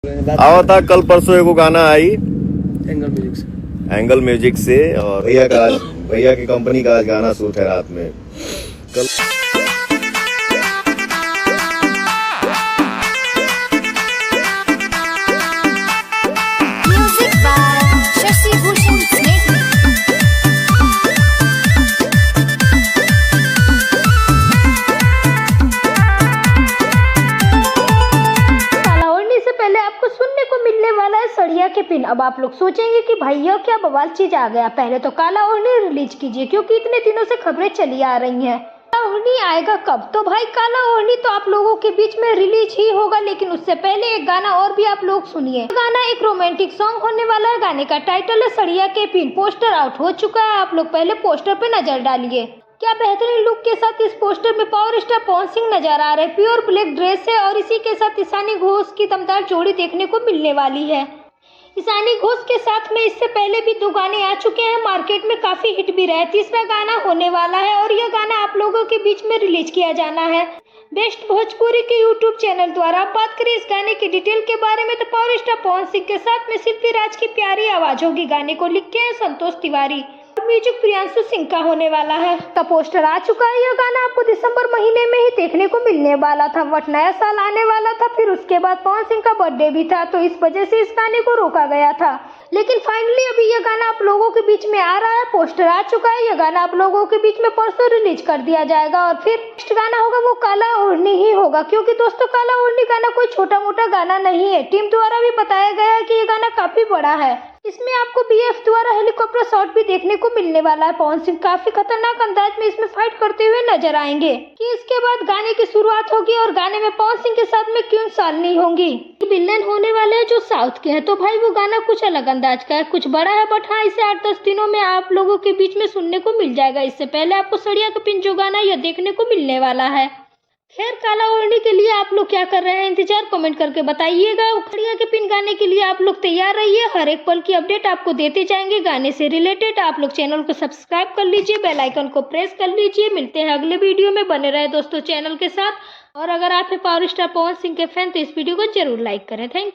आवा था कल परसों एगो गाना आई एंगल म्यूजिक से और भैया की कंपनी का आज गाना शूट है रात में कल। Music by Shashi Bhushan Snehhi. कालावरनी से पहले आपको सुनने को मिलने वाला है सड़िया के पिन। अब आप लोग सोचेंगे कि भाई यह क्या बवाल चीज आ गया। पहले तो कालावरनी रिलीज कीजिए, क्योंकि इतने दिनों से खबरें चली आ रही हैं। कालावरनी आएगा कब? तो भाई कालावरनी तो आप लोगों के बीच में रिलीज ही होगा, लेकिन उससे पहले एक गाना और भी आप लोग सुनिए। गाना एक रोमांटिक सॉन्ग होने वाला है। गाने का टाइटल है सड़िया के पिन। पोस्टर आउट हो चुका है, आप लोग पहले पोस्टर पे नजर डालिए। क्या बेहतरीन लुक के साथ इस पोस्टर में पावर स्टार पवन सिंह नजर आ रहे हैं। प्योर ब्लैक ड्रेस है और इसी के साथ ईशानी घोष की दमदार जोड़ी देखने को मिलने वाली है। ईशानी घोष के साथ में इससे पहले भी 2 गाने आ चुके हैं, मार्केट में काफी हिट भी रहे। तीसरा गाना होने वाला है और यह गाना आप लोगों के बीच में रिलीज किया जाना है बेस्ट भोजपुरी के यूट्यूब चैनल द्वारा। अब बात करें इस गाने की डिटेल के बारे में, तो पावर स्टार पवन सिंह के साथ में शिल्पी राज की प्यारी आवाज होगी। गाने को लिखे हैं संतोष तिवारी, म्यूजिक प्रियांशु सिंह का होने वाला है। का पोस्टर आ चुका है। यह गाना आपको दिसंबर महीने में ही देखने को मिलने वाला था, बट नया साल आने वाला था, फिर उसके बाद पवन सिंह का बर्थडे भी था, तो इस वजह से इस गाने को रोका गया था। लेकिन फाइनली अभी यह गाना आप लोगों के बीच में आ रहा है। पोस्टर आ चुका है। यह गाना आप लोगों के बीच में परसों रिलीज कर दिया जाएगा और फिर नेक्स्ट गाना होगा वो काला ओढ़नी ही होगा, क्योंकि दोस्तों काला ओढ़नी गाना कोई छोटा मोटा गाना नहीं है। टीम द्वारा भी बताया गया है कि ये गाना काफी बड़ा है। इसमें आपको बीएफ द्वारा हेलीकॉप्टर शॉट भी देखने को मिलने वाला है। पवन सिंह काफी खतरनाक अंदाज में इसमें फाइट करते हुए नजर आएंगे। कि इसके बाद गाने की शुरुआत होगी और गाने में पवन सिंह के साथ में क्वीन शालिनी होंगी। विलेन होने वाले हैं जो साउथ के हैं, तो भाई वो गाना कुछ अलग अंदाज का है, कुछ बड़ा है, बट हाँ इसे 8-10 दिनों में आप लोगों के बीच में सुनने को मिल जाएगा। इससे पहले आपको सड़िया का पिन जो गाना यह देखने को मिलने वाला है। खैर काला ओढ़नी के लिए आप लोग क्या कर रहे हैं, इंतजार कमेंट करके बताइएगा। सड़िया के पिन गाने के लिए आप लोग तैयार रहिए, हर एक पल की अपडेट आपको देते जाएंगे गाने से रिलेटेड। आप लोग चैनल को सब्सक्राइब कर लीजिए, बेल आइकन को प्रेस कर लीजिए। मिलते हैं अगले वीडियो में, बने रहे दोस्तों चैनल के साथ। और अगर आप हैं पावर स्टार पवन सिंह के फैन तो इस वीडियो को जरूर लाइक करें। Thank you.